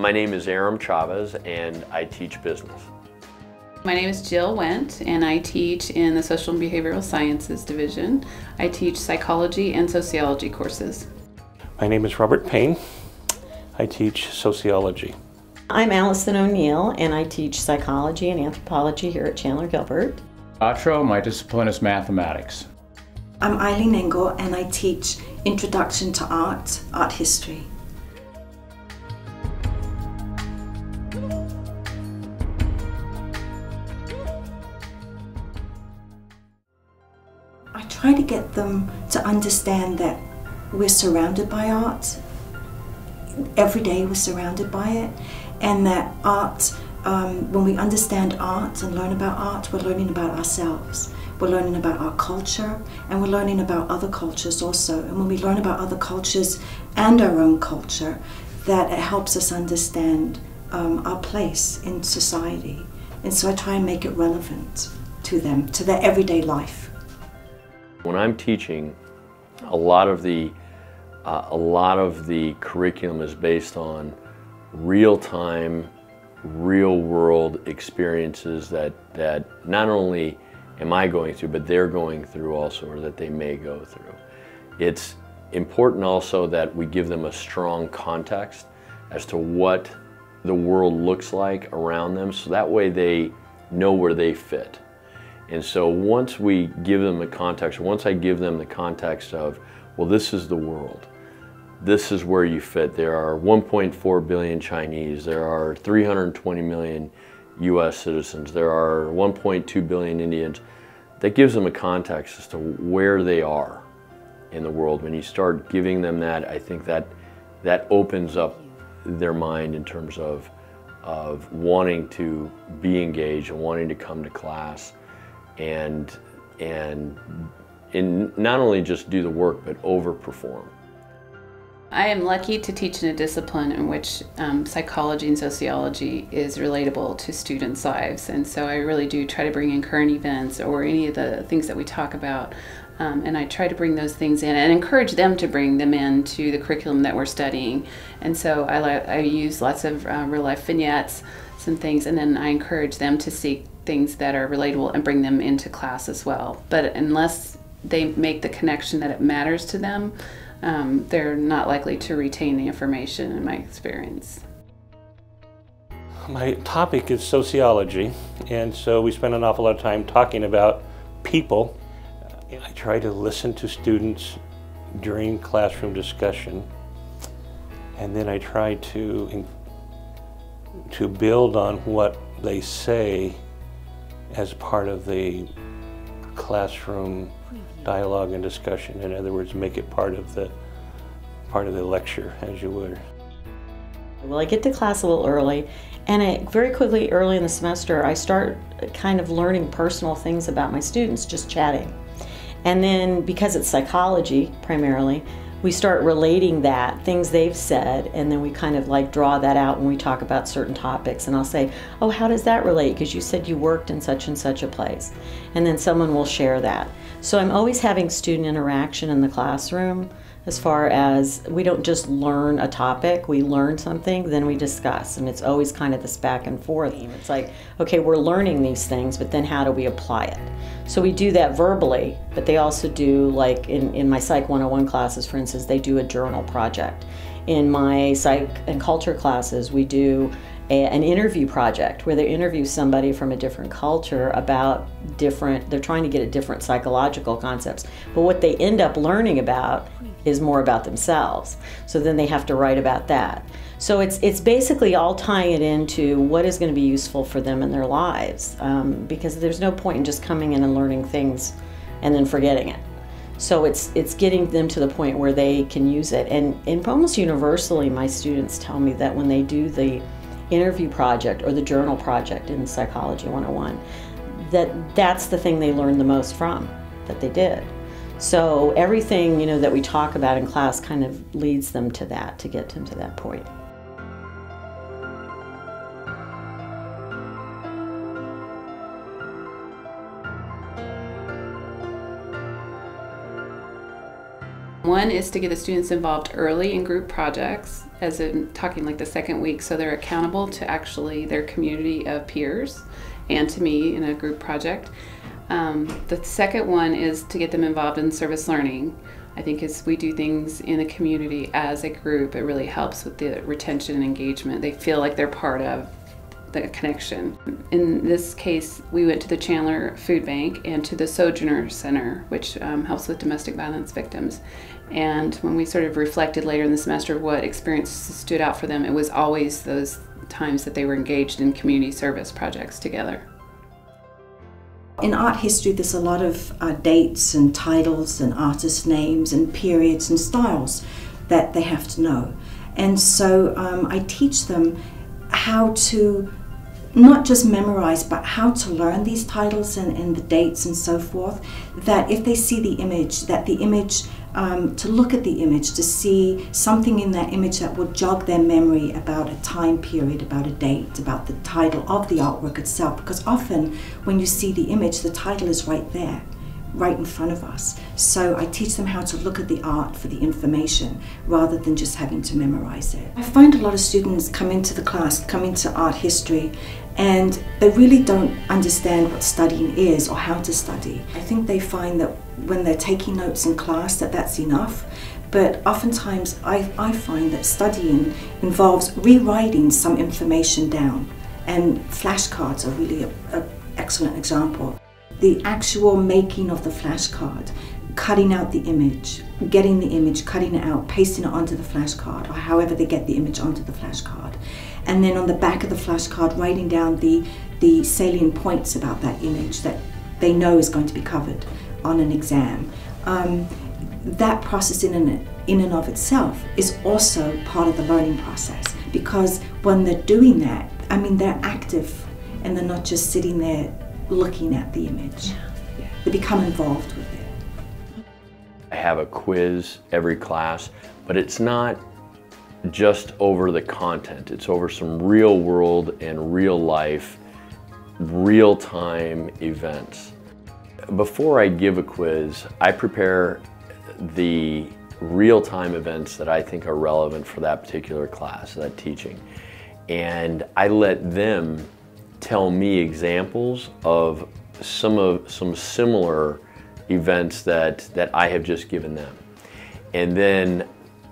My name is Aram Chavez and I teach business. My name is Jill Wendt and I teach in the Social and Behavioral Sciences Division. I teach psychology and sociology courses. My name is Robert Payne. I teach sociology. I'm Allison O'Neill and I teach psychology and anthropology here at Chandler-Gilbert. Gautreau, my discipline is mathematics. I'm Eileen Engle and I teach Introduction to Art, Art History. I try to get them to understand that we're surrounded by art. Every day we're surrounded by it, and that art, when we understand art and learn about art, we're learning about ourselves. We're learning about our culture, and we're learning about other cultures also. And when we learn about other cultures and our own culture, that it helps us understand our place in society. And so I try and make it relevant to them, to their everyday life. When I'm teaching, a lot of the curriculum is based on real-time, real-world experiences that not only am I going through, but they're going through also, or that they may go through. It's important also that we give them a strong context as to what the world looks like around them, so that way they know where they fit. And so once we give them the context, once I give them the context of, well, this is the world, this is where you fit. There are 1.4 billion Chinese, there are 320 million US citizens, there are 1.2 billion Indians. That gives them a context as to where they are in the world. When you start giving them that, I think that opens up their mind in terms of wanting to be engaged and wanting to come to class and not only just do the work, but overperform. I am lucky to teach in a discipline in which psychology and sociology is relatable to students' lives, and so I really do try to bring in current events or any of the things that we talk about, and I try to bring those things in and encourage them to bring them into the curriculum that we're studying. And so I use lots of real-life vignettes, some things, and then I encourage them to see things that are relatable and bring them into class as well. But unless they make the connection that it matters to them, they're not likely to retain the information in my experience. My topic is sociology, and so we spend an awful lot of time talking about people. I try to listen to students during classroom discussion, and then I try to build on what they say as part of the classroom dialogue and discussion. In other words, make it part of the lecture, as you would. Well, I get to class a little early, and very quickly, early in the semester, I start kind of learning personal things about my students, just chatting. And then, because it's psychology primarily, we start relating that, things they've said, and then we kind of like draw that out when we talk about certain topics. And I'll say, oh, how does that relate? Because you said you worked in such and such a place. And then someone will share that. So I'm always having student interaction in the classroom, as far as we don't just learn a topic, we learn something, then we discuss. And it's always kind of this back and forth. It's like, okay, we're learning these things, but then how do we apply it? So we do that verbally, but they also do, like in my Psych 101 classes, for instance, they do a journal project. In my Psych and Culture classes, we do an interview project where they interview somebody from a different culture about they're trying to get at different psychological concepts. But what they end up learning about is more about themselves. So then they have to write about that. So it's basically all tying it into what is going to be useful for them in their lives, because there's no point in just coming in and learning things and then forgetting it. So it's getting them to the point where they can use it. And almost universally, my students tell me that when they do the interview project or the journal project in Psychology 101, that's the thing they learned the most from, that they did. So everything, that we talk about in class kind of leads them to that, to get them to that point. One is to get the students involved early in group projects, as in talking like the second week, so they're accountable to actually their community of peers and to me in a group project. The second one is to get them involved in service learning. I think as we do things in the community as a group, it really helps with the retention and engagement. They feel like they're part of the connection. In this case, we went to the Chandler Food Bank and to the Sojourner Center, which helps with domestic violence victims. And when we sort of reflected later in the semester what experiences stood out for them, it was always those times that they were engaged in community service projects together. In art history, there's a lot of dates and titles and artist names and periods and styles that they have to know. And so I teach them how to not just memorize, but how to learn these titles and the dates and so forth, that if they see the image, that the image, to look at the image, to see something in that image that will jog their memory about a time period, about a date, about the title of the artwork itself. Because often when you see the image, the title is right there, right in front of us. So I teach them how to look at the art for the information rather than just having to memorize it. I find a lot of students come into the class, come into art history, and they really don't understand what studying is or how to study. I think they find that when they're taking notes in class that that's enough, but oftentimes I find that studying involves rewriting some information down, and flashcards are really an excellent example. The actual making of the flashcard, cutting out the image, getting the image, cutting it out, pasting it onto the flashcard, or however they get the image onto the flashcard. And then on the back of the flashcard, writing down the salient points about that image that they know is going to be covered on an exam. That process in and of itself is also part of the learning process, because when they're doing that, I mean, they're active and they're not just sitting there looking at the image. They become involved with it. I have a quiz every class, but it's not just over the content. It's over some real world and real life, real time events. Before I give a quiz, I prepare the real time events that I think are relevant for that particular class, that teaching. And I let them tell me examples of some similar events that I have just given them. And then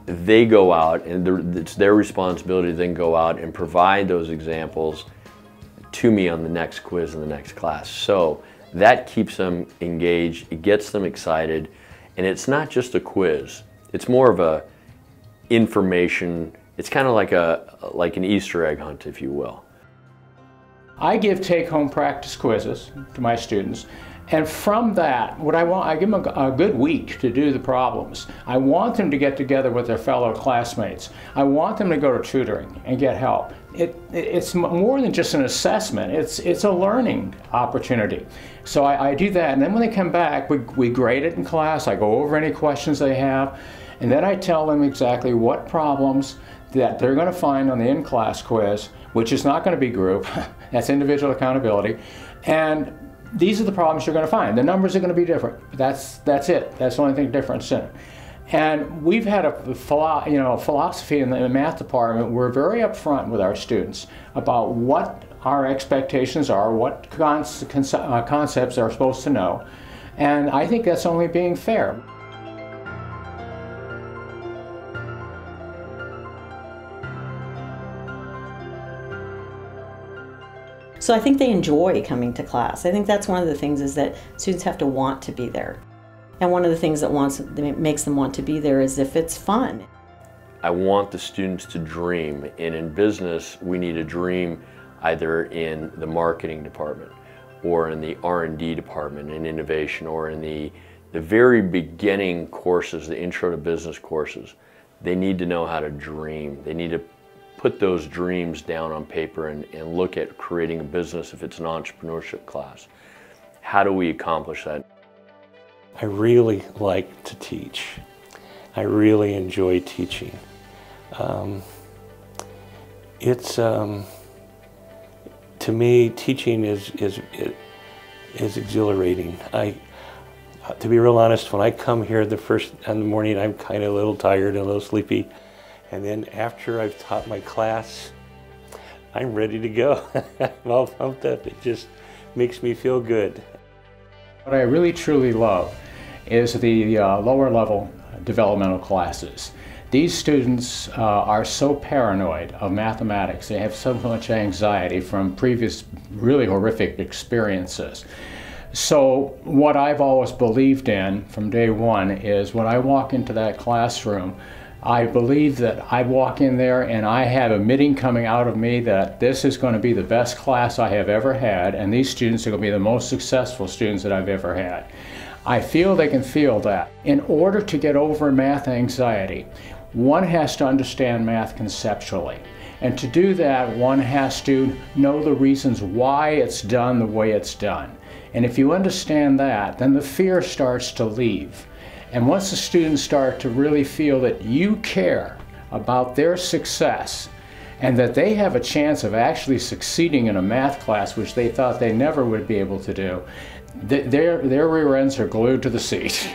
they go out, and it's their responsibility to then go out and provide those examples to me on the next quiz in the next class. So that keeps them engaged, it gets them excited, and it's not just a quiz. It's more of a information, it's kind of like an Easter egg hunt, if you will. I give take-home practice quizzes to my students, and from that, I give them a good week to do the problems. I want them to get together with their fellow classmates. I want them to go to tutoring and get help. It's more than just an assessment, it's a learning opportunity. So I do that, and then when they come back, we grade it in class, I go over any questions they have, and then I tell them exactly what problems that they're going to find on the in-class quiz, which is not going to be group, that's individual accountability, and these are the problems you're going to find. The numbers are going to be different. That's it. That's the only thing different in it. And we've had a philosophy in the math department. We're very upfront with our students about what our expectations are, what concepts they're supposed to know. And I think that's only being fair. So I think they enjoy coming to class. I think that's one of the things, is that students have to want to be there. And one of the things that makes them want to be there is if it's fun. I want the students to dream, and in business we need to dream either in the marketing department or in the R&D department in innovation, or in the very beginning courses, the intro to business courses. They need to know how to dream. They need to put those dreams down on paper and look at creating a business if it's an entrepreneurship class. How do we accomplish that? I really like to teach. I really enjoy teaching. To me, teaching is exhilarating. To be real honest, when I come here in the morning, I'm kind of a little tired and a little sleepy. And then after I've taught my class, I'm ready to go. I'm all pumped up. It just makes me feel good. What I really truly love is the lower level developmental classes. These students are so paranoid of mathematics. They have so much anxiety from previous really horrific experiences. So what I've always believed in from day one is when I walk into that classroom, I believe that I walk in there and I have a knitting coming out of me that this is going to be the best class I have ever had, and these students are going to be the most successful students that I've ever had. I feel they can feel that. In order to get over math anxiety, one has to understand math conceptually. And to do that, one has to know the reasons why it's done the way it's done. And if you understand that, then the fear starts to leave. And once the students start to really feel that you care about their success and that they have a chance of actually succeeding in a math class, which they thought they never would be able to do, their rear ends are glued to the seat.